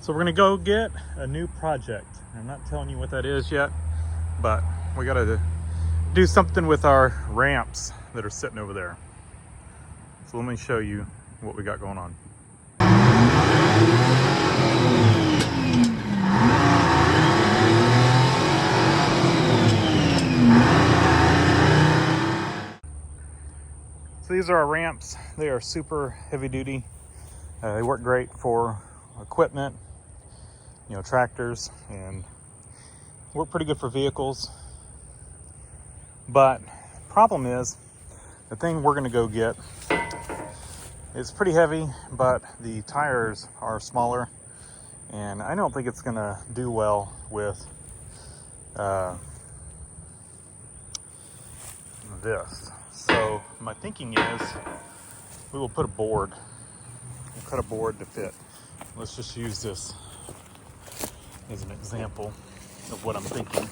So we're gonna go get a new project. I'm not telling you what that is yet, but we gotta do something with our ramps that are sitting over there. So let me show you what we got going on. So these are our ramps. They are super heavy duty. They work great for equipment, tractors, and work pretty good for vehicles. But problem is, the thing we're gonna go get is pretty heavy, but the tires are smaller, and I don't think it's gonna do well with this. So my thinking is we will put a board. We'll cut a board to fit. Let's just use this as an example of what I'm thinking.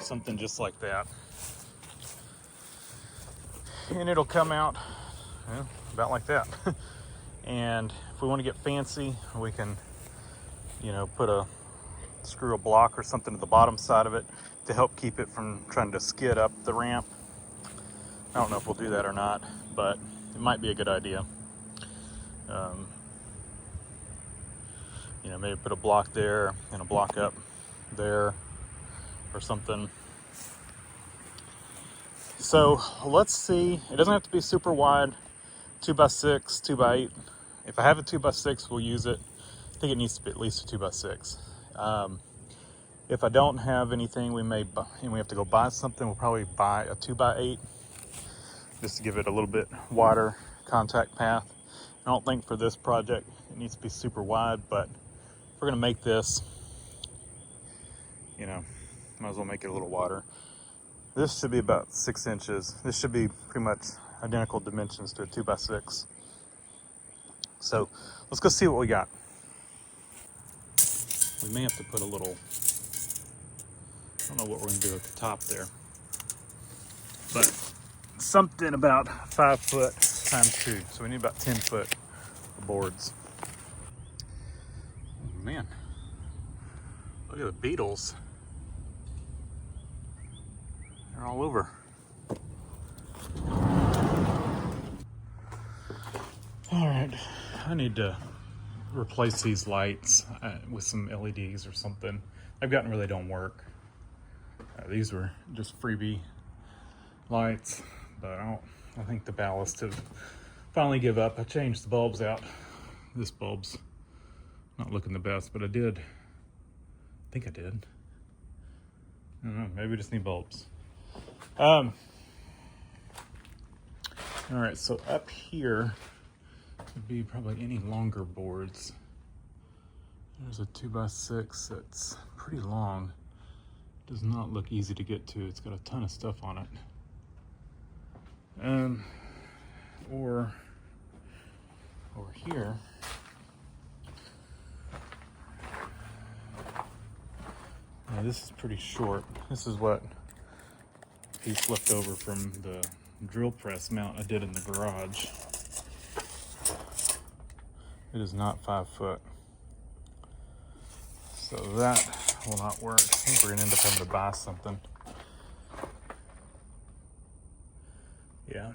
Something just like that. And it'll come out about like that. And if we want to get fancy, we can, screw a block or something to the bottom side of it to help keep it from trying to skid up the ramp. I don't know if we'll do that or not, but it might be a good idea. Maybe put a block there and a block up there or something. So let's see. It doesn't have to be super wide. 2x6, 2x8. If I have a 2x6, we'll use it. I think it needs to be at least a 2x6. If I don't have anything, we have to go buy something. We'll probably buy a 2x8 just to give it a little bit wider contact path. I don't think for this project it needs to be super wide, but if we're gonna make this, might as well make it a little wider. This should be about 6 inches. This should be pretty much identical dimensions to a 2x6. So let's go see what we got. We may have to put a little, I don't know what we're gonna do at the top there, but something about 5 foot times 2. So we need about 10 foot of boards. Oh, man, look at the beetles. They're all over. All right, I need to replace these lights with some LEDs or something. I've gotten where they don't work. These were just freebie lights, but I think the ballast have finally give up. I changed the bulbs out. This bulb's not looking the best, but I think I did. I don't know, maybe we just need bulbs. All right, so up here would be probably any longer boards. There's a 2x6 that's pretty long. Does not look easy to get to. It's got a ton of stuff on it. Or over here, now this is pretty short. This is what piece left over from the drill press mount I did in the garage. It is not 5 foot. So that will not work. I think we're gonna end up having to buy something. Yeah.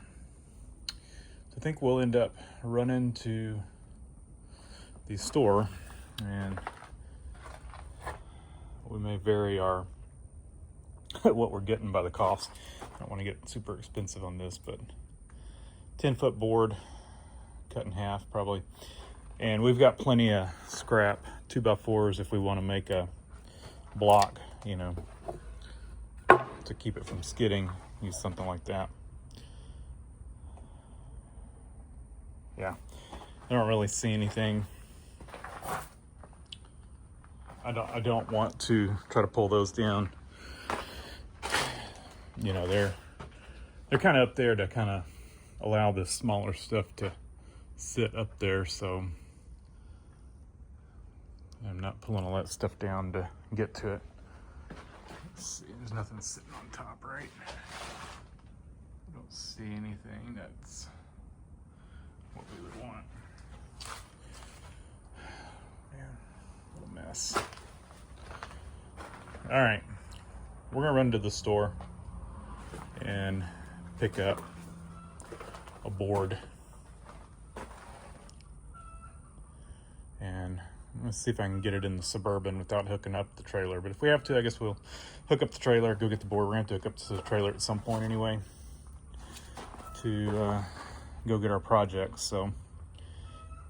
I think we'll end up running to the store and we may vary our what we're getting by the cost. I don't want to get super expensive on this, but 10 foot board cut in half probably. And we've got plenty of scrap 2x4s if we want to make a block, to keep it from skidding. Use something like that. Yeah, I don't really see anything. I don't want to try to pull those down. They're kind of up there to kind of allow the smaller stuff to sit up there, so I'm not pulling all that stuff down to get to it. Let's see, there's nothing sitting on top, right? I don't see anything that's All right, we're gonna run to the store and pick up a board. And let's see if I can get it in the Suburban without hooking up the trailer. But if we have to, I guess we'll hook up the trailer, go get the board. We're gonna have to hook up to the trailer at some point anyway to go get our projects. So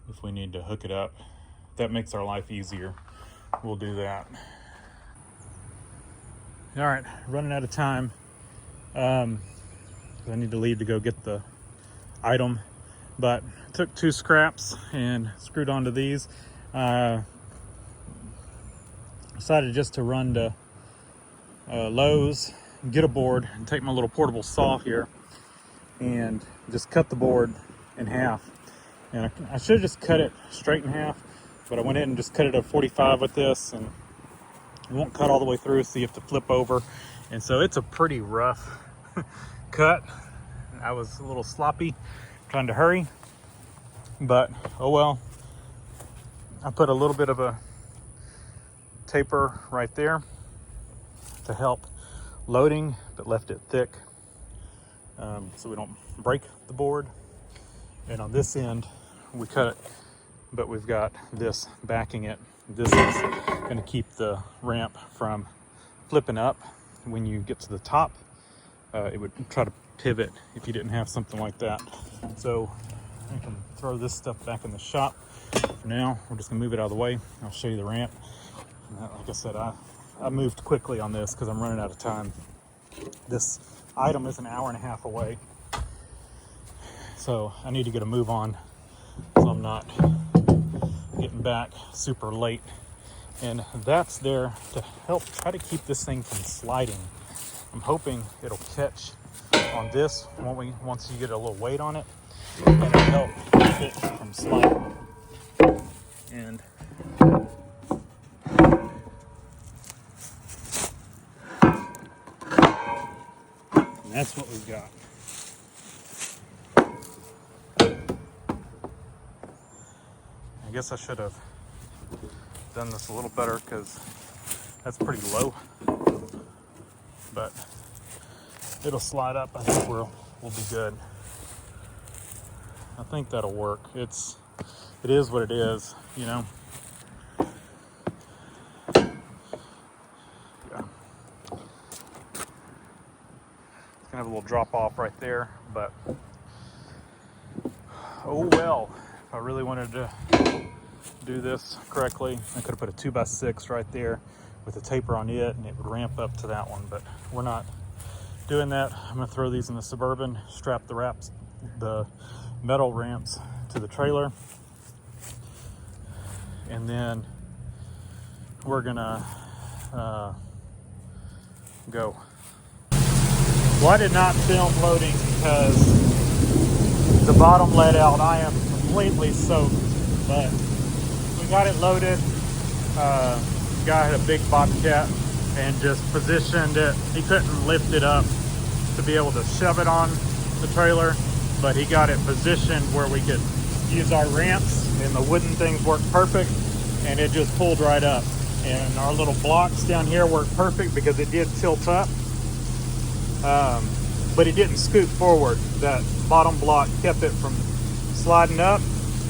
if we need to hook it up, that makes our life easier, we'll do that. All right, running out of time. I need to leave to go get the item, but took 2 scraps and screwed onto these. Decided just to run to Lowe's, get a board, and take my little portable saw here and just cut the board in half. And I should have just cut it straight in half, but I went in and just cut it at 45 with this, and it won't cut all the way through, so you have to flip over. And so it's a pretty rough cut. I was a little sloppy trying to hurry, but oh well. I put a little bit of a taper right there to help loading, but left it thick so we don't break the board. And on this end, we cut it, but we've got this backing it. This is going to keep the ramp from flipping up when you get to the top. It would try to pivot if you didn't have something like that. So I can throw this stuff back in the shop. For now, we're just gonna move it out of the way. I'll show you the ramp. Like I said, I moved quickly on this because I'm running out of time. This item is an hour and a half away, so I need to get a move on so I'm not getting back super late. And that's there to help try to keep this thing from sliding. I'm hoping it'll catch on this once you get a little weight on it, and it'll help keep it from sliding. And that's what we've got. I guess I should have done this a little better because that's pretty low, but it'll slide up. I think we'll be good. I think that'll work. It is what it is, you know. Yeah. It's gonna have a little drop off right there, but oh well. If I really wanted to do this correctly, I could have put a 2x6 right there with a taper on it, and it would ramp up to that one, but we're not doing that. I'm gonna throw these in the Suburban, strap the metal ramps to the trailer, and then we're gonna go. Well, I did not film loading because the bottom let out. I am completely soaked, but we got it loaded. Guy had a big bobcat and just positioned it. He couldn't lift it up to be able to shove it on the trailer, but he got it positioned where we could use our ramps, and the wooden things worked perfect, and it just pulled right up. And our little blocks down here worked perfect because it did tilt up, but it didn't scoot forward. That bottom block kept it from sliding up,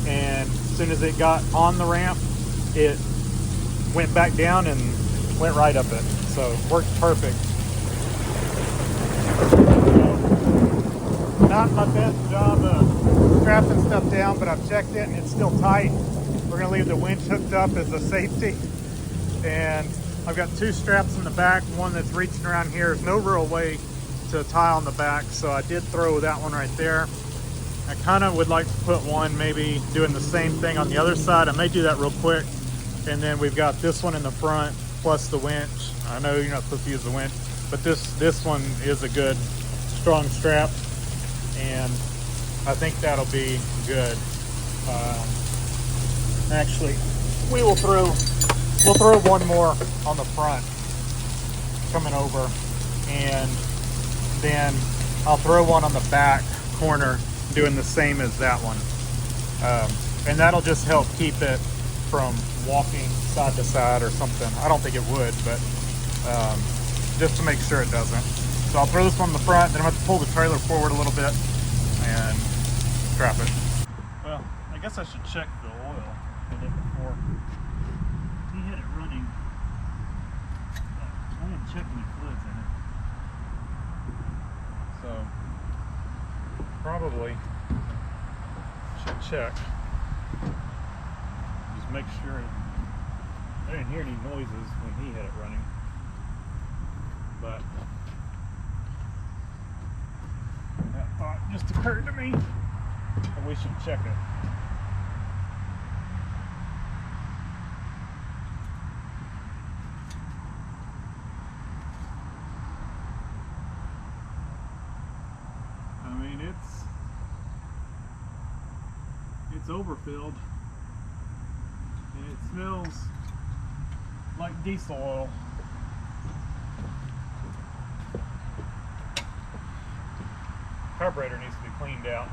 and as soon as it got on the ramp, it went back down and went right up it. So it worked perfect. Not my best job of strapping stuff down, but I've checked it and it's still tight. We're gonna leave the winch hooked up as a safety. And I've got 2 straps in the back, one that's reaching around here. There's no real way to tie on the back, so I did throw that one right there. I kind of would like to put one maybe doing the same thing on the other side. I may do that real quick. And then we've got this one in the front plus the winch. I know you're not supposed to use the winch, but this one is a good strong strap, and I think that'll be good. Actually, we'll throw one more on the front coming over, and then I'll throw one on the back corner doing the same as that one, and that'll just help keep it from walking side to side or something. I don't think it would, but just to make sure it doesn't. So I'll throw this one in the front, then I'm going to have to pull the trailer forward a little bit and strap it. Well, I guess I should check the oil in it before he had it running. I didn't check any fluids in it. So probably should check. Just make sure I didn't hear any noises when he had it running. But that thought just occurred to me that we should check it. I mean, it's overfilled and it smells like diesel oil. Carburetor needs to be cleaned out.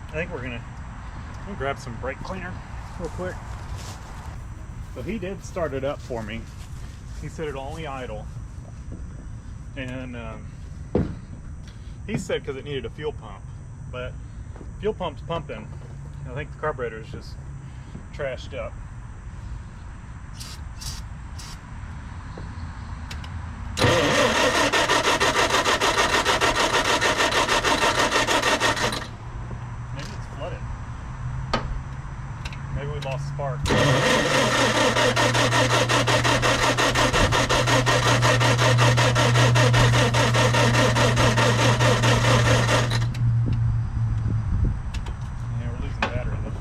I think we're gonna grab some brake cleaner real quick. So he did start it up for me. He said it'll only idle, and he said because it needed a fuel pump, but fuel pump's pumping. I think the carburetor is just trashed up. Maybe it's flooded. Maybe we lost spark. Yeah, we're losing battery though.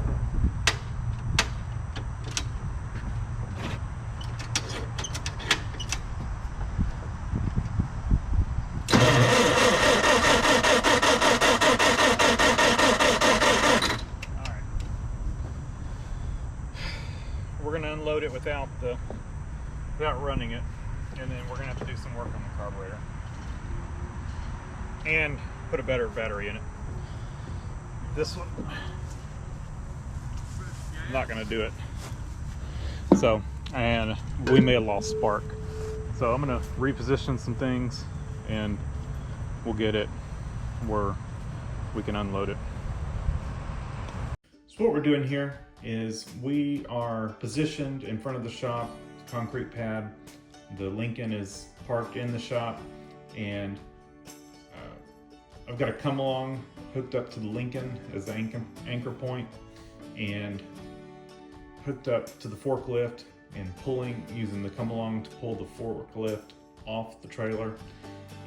Alright. We're gonna unload it without running it, and then we're gonna have to do some work on the carburetor and put a better battery in it. This one, I'm not gonna do it. So, and we may have lost spark. So I'm gonna reposition some things and we'll get it where we can unload it. So what we're doing here is we are positioned in front of the shop, concrete pad. The Lincoln is parked in the shop, and I've got a come along hooked up to the Lincoln as the anchor point, and hooked up to the forklift and pulling, using the come along to pull the forklift off the trailer,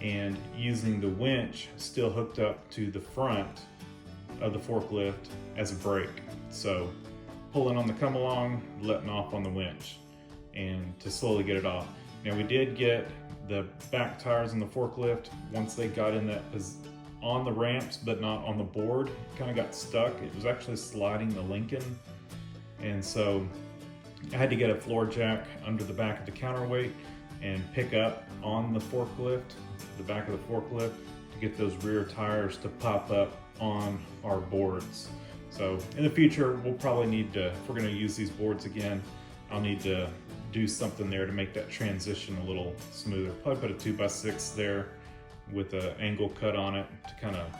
and using the winch still hooked up to the front of the forklift as a brake. So pulling on the come along, letting off on the winch, and to slowly get it off. Now we did get the back tires in the forklift, once they got in that on the ramps but not on the board, kind of got stuck. It was actually sliding the Lincoln, and so I had to get a floor jack under the back of the counterweight and pick up on the forklift, the back of the forklift, to get those rear tires to pop up on our boards. So in the future, we'll probably need to, if we're gonna use these boards again, I'll need to do something there to make that transition a little smoother. Probably put a 2x6 there with an angle cut on it to kind of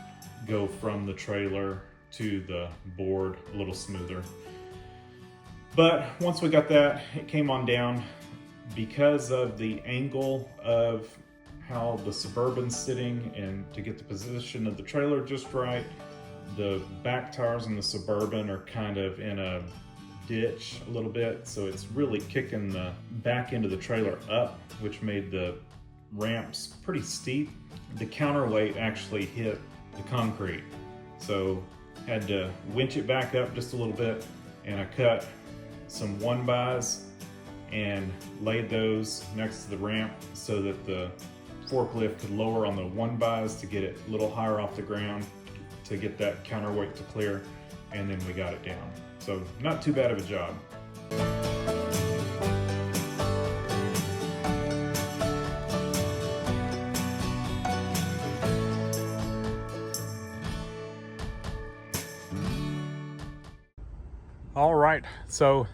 go from the trailer to the board a little smoother. But once we got that, it came on down. Because of the angle of how the Suburban's sitting and to get the position of the trailer just right, the back tires in the Suburban are kind of in a ditch a little bit, so it's really kicking the back end of the trailer up, which made the ramps pretty steep. The counterweight actually hit the concrete, so had to winch it back up just a little bit, and I cut some 1x and laid those next to the ramp so that the forklift could lower on the 1x to get it a little higher off the ground to get that counterweight to clear, and then we got it down. So not too bad of a job. All right, so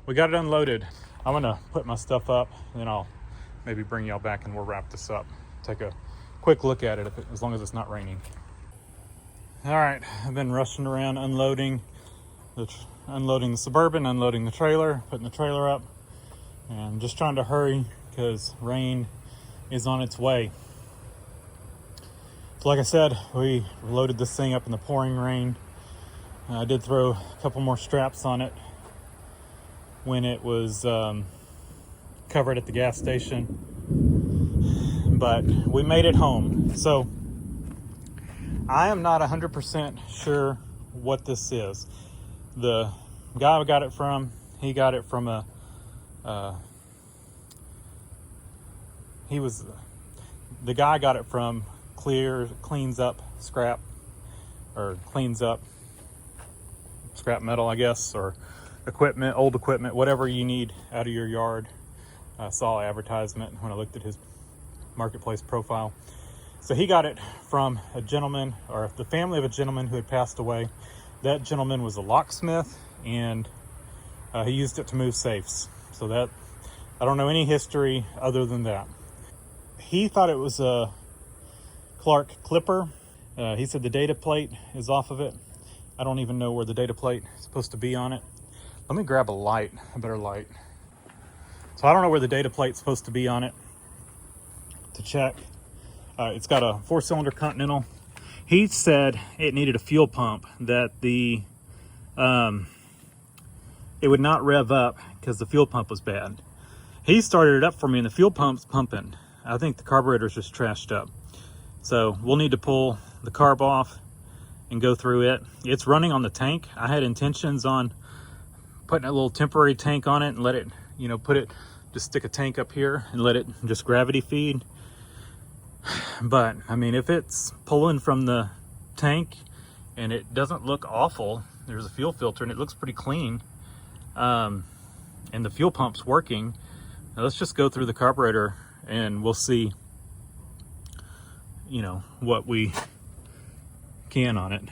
we got it unloaded. I'm gonna put my stuff up, and then I'll maybe bring y'all back and we'll wrap this up. Take a quick look at it, as long as it's not raining. All right, I've been rushing around unloading the Suburban, unloading the trailer, putting the trailer up, and I'm just trying to hurry because rain is on its way. So like I said, we loaded this thing up in the pouring rain. I did throw a couple more straps on it when it was covered at the gas station, but we made it home. So I am not 100% sure what this is. The guy I got it from, he got it from the guy got it from cleans up scrap metal, I guess, or equipment, old equipment, whatever you need out of your yard. I saw an advertisement when I looked at his marketplace profile. So he got it from a gentleman, or the family of a gentleman who had passed away. That gentleman was a locksmith, and he used it to move safes. So that, I don't know any history other than that. He thought it was a Clark Clipper. He said the data plate is off of it. I don't even know where the data plate is supposed to be on it. Let me grab a better light. So I don't know where the data plate's supposed to be on it to check. It's got a 4-cylinder Continental. He said it needed a fuel pump, that it would not rev up because the fuel pump was bad. He started it up for me and the fuel pump's pumping. I think the carburetor's just trashed up. So we'll need to pull the carb off and go through it. It's running on the tank. I had intentions on putting a little temporary tank on it and let it, just stick a tank up here and let it just gravity feed. But I mean, if it's pulling from the tank and it doesn't look awful, there's a fuel filter and it looks pretty clean, and the fuel pump's working, now let's just go through the carburetor and we'll see, what we can on it.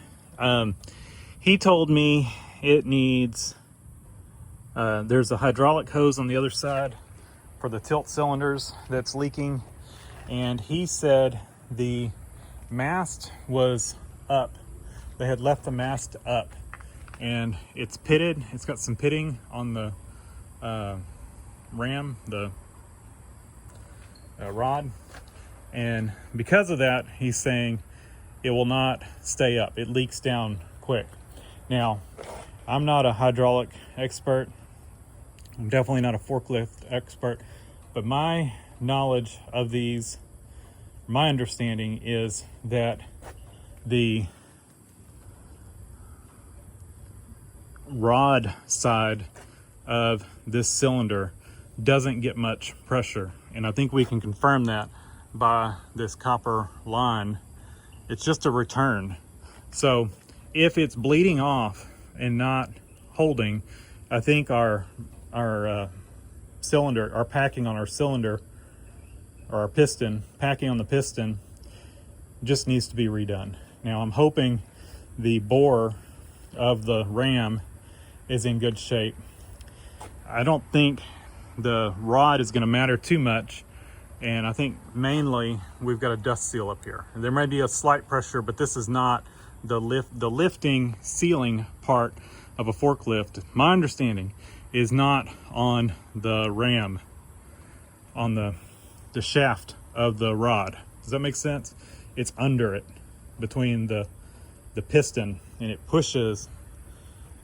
He told me it needs, there's a hydraulic hose on the other side for the tilt cylinders that's leaking, and he said the mast was up. They had left the mast up and it's pitted. It's got some pitting on the ram, the rod, and because of that, he's saying it will not stay up. It leaks down quick. Now, I'm not a hydraulic expert. I'm definitely not a forklift expert, but my knowledge of these, my understanding is that the rod side of this cylinder doesn't get much pressure, and I think we can confirm that by this copper line. It's just a return. So if it's bleeding off and not holding, I think our cylinder, our packing on our cylinder, or our piston, packing on the piston, just needs to be redone. Now I'm hoping the bore of the ram is in good shape. I don't think the rod is going to matter too much, and I think mainly we've got a dust seal up here. And there may be a slight pressure, but this is not the lifting sealing part of a forklift. My understanding is not on the ram, on the shaft of the rod. Does that make sense? It's under it, between the piston, and it pushes,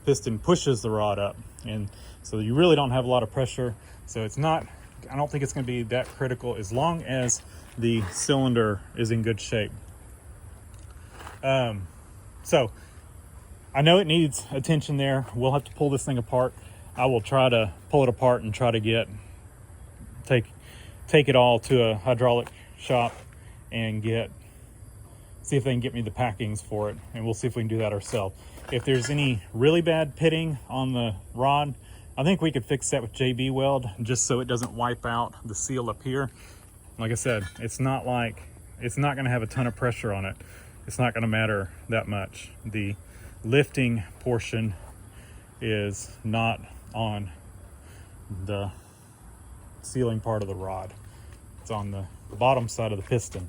piston pushes the rod up, and so you really don't have a lot of pressure. So it's not, I don't think it's going to be that critical as long as the cylinder is in good shape. So I know it needs attention there. We'll have to pull this thing apart. I will try to pull it apart and try to take it all to a hydraulic shop and see if they can get me the packings for it, and we'll see if we can do that ourselves. If there's any really bad pitting on the rod, I think we could fix that with JB Weld just so it doesn't wipe out the seal up here. Like I said, it's not going to have a ton of pressure on it. It's not going to matter that much. The lifting portion is not on the sealing part of the rod. It's on the bottom side of the piston.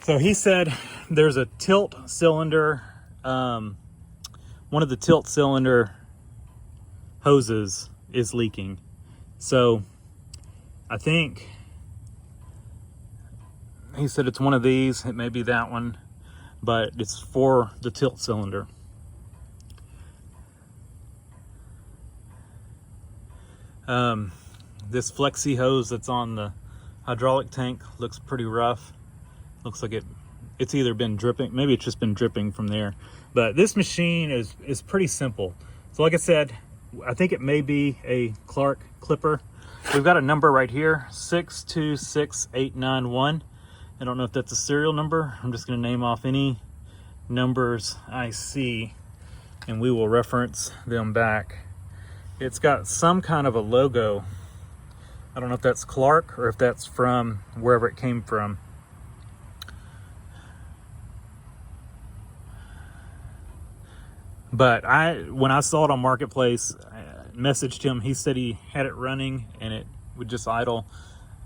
So he said there's a tilt cylinder, one of the tilt cylinder hoses is leaking. So I think he said it's one of these. It may be that one, but it's for the tilt cylinder. This flexi hose that's on the hydraulic tank looks pretty rough. Looks like it's either been dripping, maybe it's just been dripping from there. But this machine is pretty simple. So like I said, I think it may be a Clark clipper. We've got a number right here, 626891. I don't know if that's a serial number. I'm just going to name off any numbers I see, and we will reference them back. It's got some kind of a logo. I don't know if that's Clark or if that's from wherever it came from. But when I saw it on Marketplace, I messaged him. He said he had it running and it would just idle.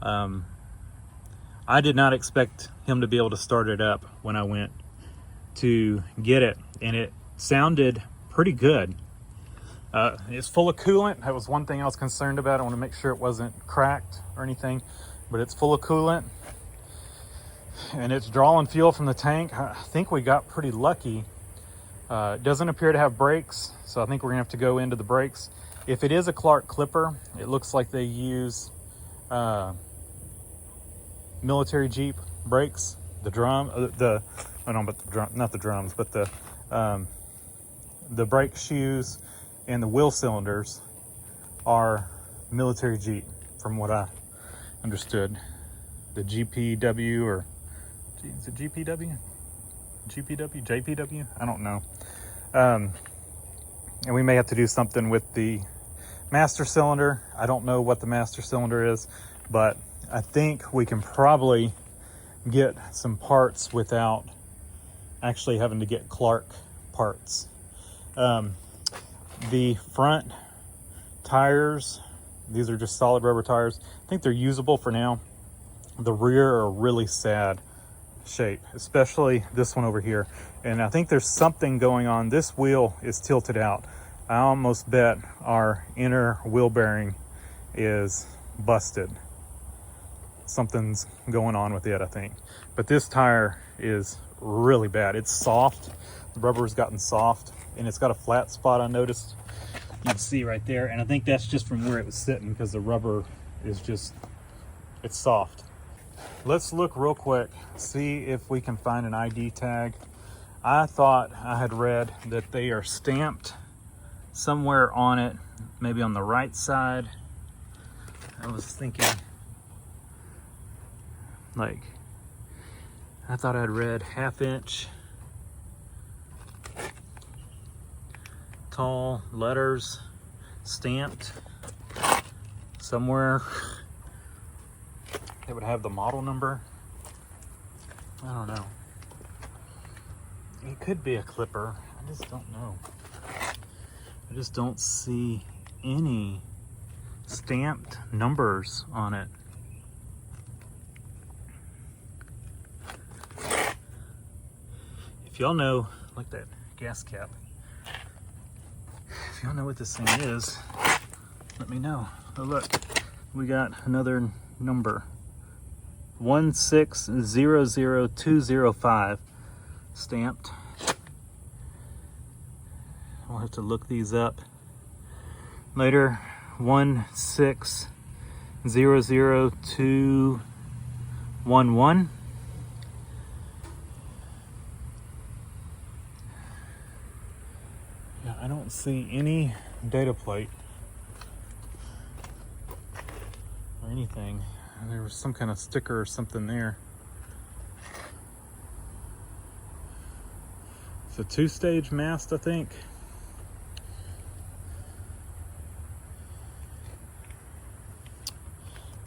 I did not expect him to be able to start it up when I went to get it, and it sounded pretty good. It's full of coolant. That was one thing I was concerned about. I want to make sure it wasn't cracked or anything, but it's full of coolant and it's drawing fuel from the tank. I think we got pretty lucky. It doesn't appear to have brakes, so I think we're gonna have to go into the brakes. If it is a Clark clipper, it looks like they use military Jeep brakes. The brake shoes and the wheel cylinders are military Jeep, from what I understood. The GPW, or is it GPW? GPW? JPW? I don't know. And we may have to do something with the master cylinder. I don't know what the master cylinder is, but I think we can probably get some parts without actually having to get Clark parts. The front tires, these are just solid rubber tires. I think they're usable for now. The rear are really sad shape, especially this one over here. And I think there's something going on. This wheel is tilted out. I almost bet our inner wheel bearing is busted. Something's going on with it, I think. But this tire is really bad. It's soft. The rubber's gotten soft, and it's got a flat spot I noticed. You can see right there, and I think that's just from where it was sitting, because the rubber is just, it's soft. Let's look real quick, see if we can find an ID tag. I thought I had read that they are stamped somewhere on it, maybe on the right side. I was thinking, like, I thought I'd read 1/2 inch tall letters stamped somewhere. It would have the model number. I don't know. It could be a clipper. I just don't know. I just don't see any stamped numbers on it. If y'all know, like that gas cap, if y'all know what this thing is, let me know. Oh look, we got another number. 1600205 stamped. We'll have to look these up later. 1600211. Yeah, I don't see any data plate or anything. There was some kind of sticker or something there. It's a 2-stage mast, I think.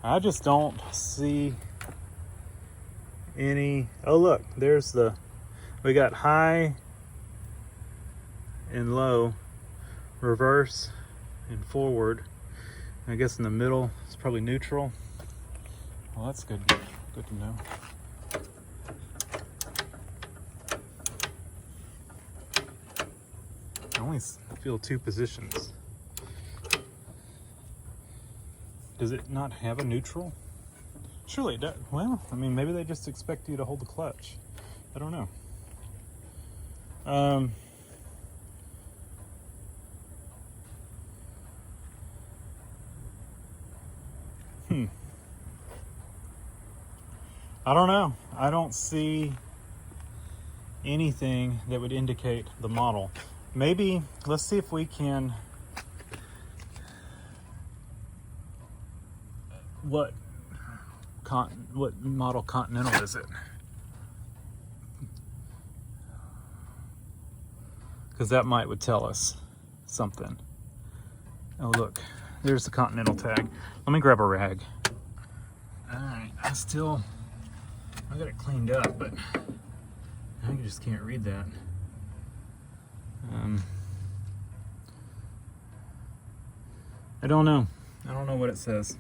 I just don't see any. Oh look, there's we got high and low, reverse and forward. I guess in the middle it's probably neutral. Well, that's good to know. I only feel 2 positions. Does it not have a neutral? Surely it does. Well, I mean, maybe they just expect you to hold the clutch. I don't know. I don't know. I don't see anything that would indicate the model. Maybe, let's see if we can, what model Continental is it? Because that would tell us something. Oh look, there's the Continental tag. Let me grab a rag. Alright, I got it cleaned up, but I just can't read that. I don't know. I don't know what it says.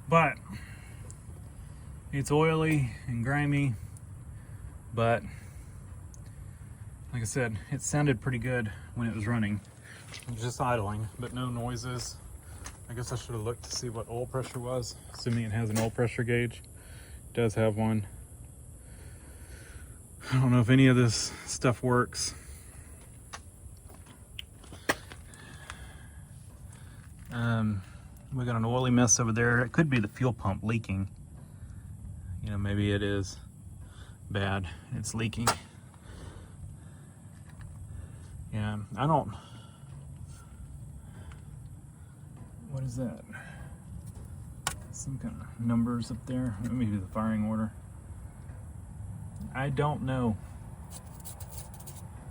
But it's oily and grimy, but like I said, it sounded pretty good when it was running. It was just idling, but no noises. I guess I should have looked to see what oil pressure was, assuming it has an oil pressure gauge. It does have one. I don't know if any of this stuff works. We got an oily mess over there. It could be the fuel pump leaking. You know, maybe it is bad. It's leaking. Yeah, I don't. What is that? Some kind of numbers up there. Maybe the firing order. I don't know.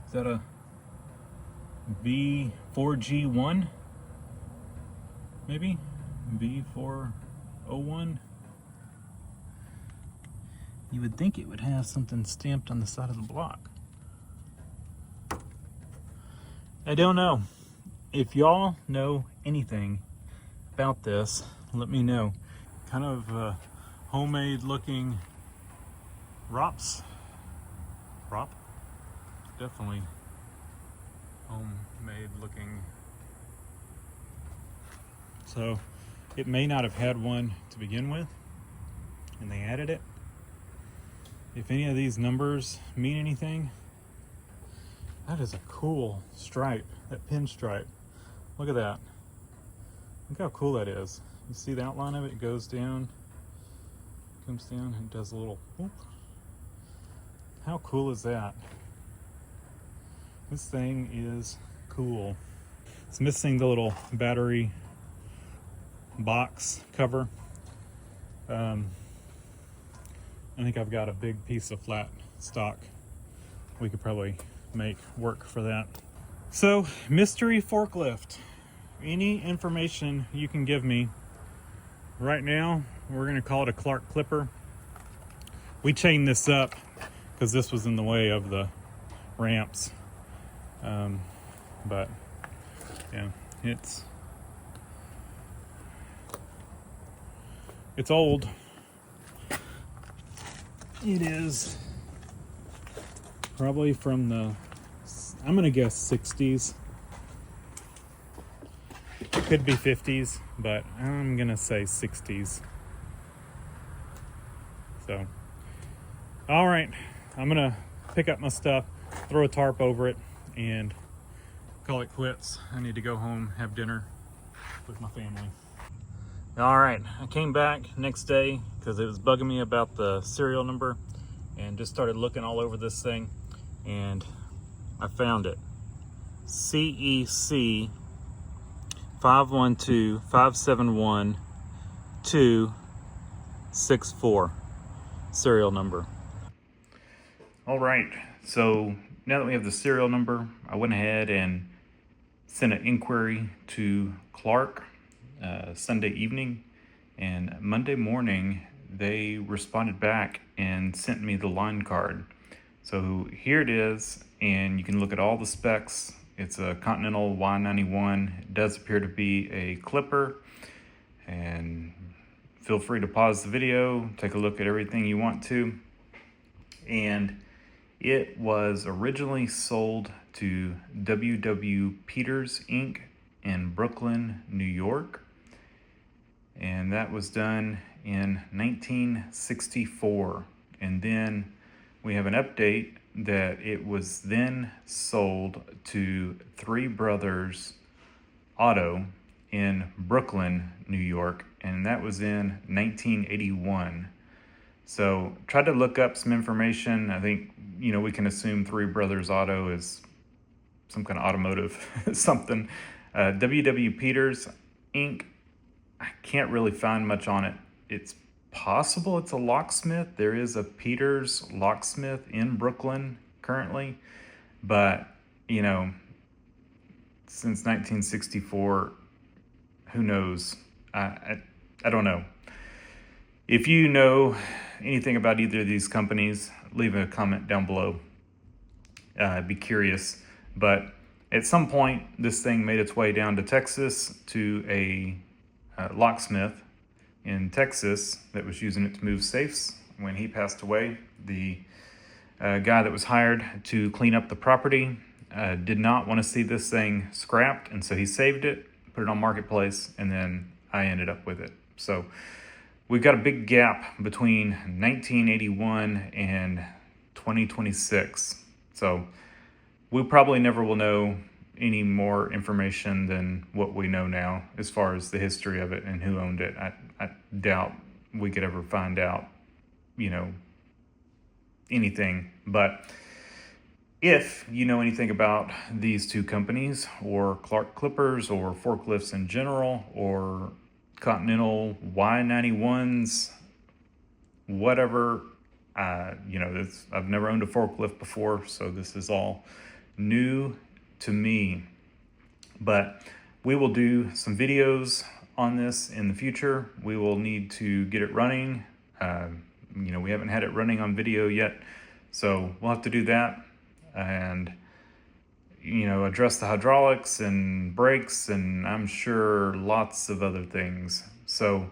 Is that a V4G1? Maybe? V401? You would think it would have something stamped on the side of the block. I don't know. If y'all know anything about this, let me know. Kind of homemade looking ROPS. ROP? Definitely homemade looking. So it may not have had one to begin with, and they added it. If any of these numbers mean anything, that is a cool stripe, that pinstripe. Look at that. Look how cool that is. You see the outline of it? It goes down, comes down, and does a little whoop. How cool is that? This thing is cool. It's missing the little battery box cover. I think I've got a big piece of flat stock we could probably make work for that. So, mystery forklift. Any information you can give me. Right now, we're gonna call it a Clark Clipper. We chained this up because this was in the way of the ramps. But yeah, it's old. It is probably from the, I'm gonna guess 60s. It could be 50s, but I'm gonna say 60s. So, all right, I'm gonna pick up my stuff, throw a tarp over it, and call it quits. I need to go home, have dinner with my family. All right, I came back next day because it was bugging me about the serial number, and just started looking all over this thing, and I found it. CEC 512-571-264 serial number. All right, so now that we have the serial number, I went ahead and sent an inquiry to Clark Sunday evening, and Monday morning they responded back and sent me the line card. So here it is, and you can look at all the specs. It's a Continental Y91. It does appear to be a Clipper, and feel free to pause the video, take a look at everything you want to. And it was originally sold to W.W. Peters Inc. in Brooklyn, New York. And that was done in 1964. And then we have an update that it was then sold to Three Brothers Auto in Brooklyn, New York, and that was in 1981. So tried to look up some information. I think, we can assume Three Brothers Auto is some kind of automotive something. W.W. Peters Inc., I can't really find much on it. It's possible it's a locksmith. There is a Peters locksmith in Brooklyn currently, but since 1964, who knows? I don't know. If you know anything about either of these companies, leave a comment down below. I'd be curious. But at some point, this thing made its way down to Texas to a locksmith in Texas that was using it to move safes. When he passed away, the guy that was hired to clean up the property did not want to see this thing scrapped, and so he saved it, put it on Marketplace, and then I ended up with it. So we've got a big gap between 1981 and 2026. So we probably never will know any more information than what we know now as far as the history of it and who owned it. I doubt we could ever find out, anything. But if you know anything about these two companies, or Clark Clippers, or forklifts in general, or Continental Y91s, whatever, I've never owned a forklift before, so this is all new to me. But we will do some videos on this in the future. We will need to get it running. We haven't had it running on video yet, so we'll have to do that. And address the hydraulics and brakes, and I'm sure lots of other things. So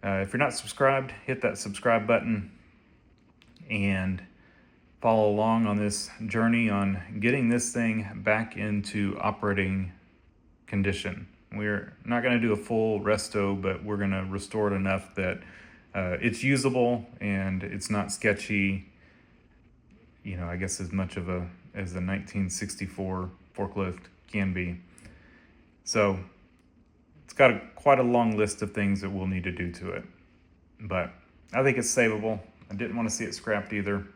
if you're not subscribed, hit that subscribe button and follow along on this journey on getting this thing back into operating condition. We're not going to do a full resto, but we're going to restore it enough that it's usable and it's not sketchy, I guess as much of as the 1964 forklift can be. So it's got quite a long list of things that we'll need to do to it, but I think it's savable. I didn't want to see it scrapped either.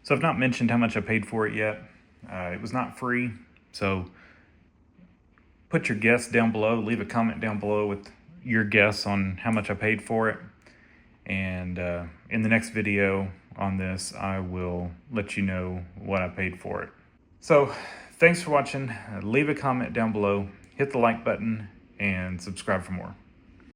So I've not mentioned how much I paid for it yet. It was not free, so put your guess down below. Leave a comment down below with your guess on how much I paid for it. And in the next video on this, I will let you know what I paid for it. So thanks for watching. Leave a comment down below, hit the like button, and subscribe for more.